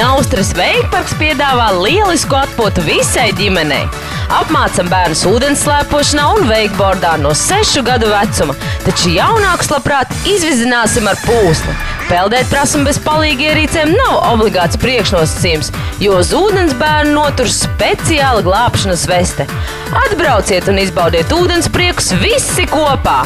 Naustras veikparks piedāvā lielisku atpūtu visai ģimenei. Apmācam bērnus ūdens slēpošanā un veikbordā no 6 gadu vecuma, taču jaunākus labprāt izvizināsim ar pūsli. Peldēt prasam bez palīgierīcēm nav obligāts priekšnosacījums, jo uz ūdens bērnu notur speciāla glābšanas veste. Atbrauciet un izbaudiet ūdens priekus visi kopā!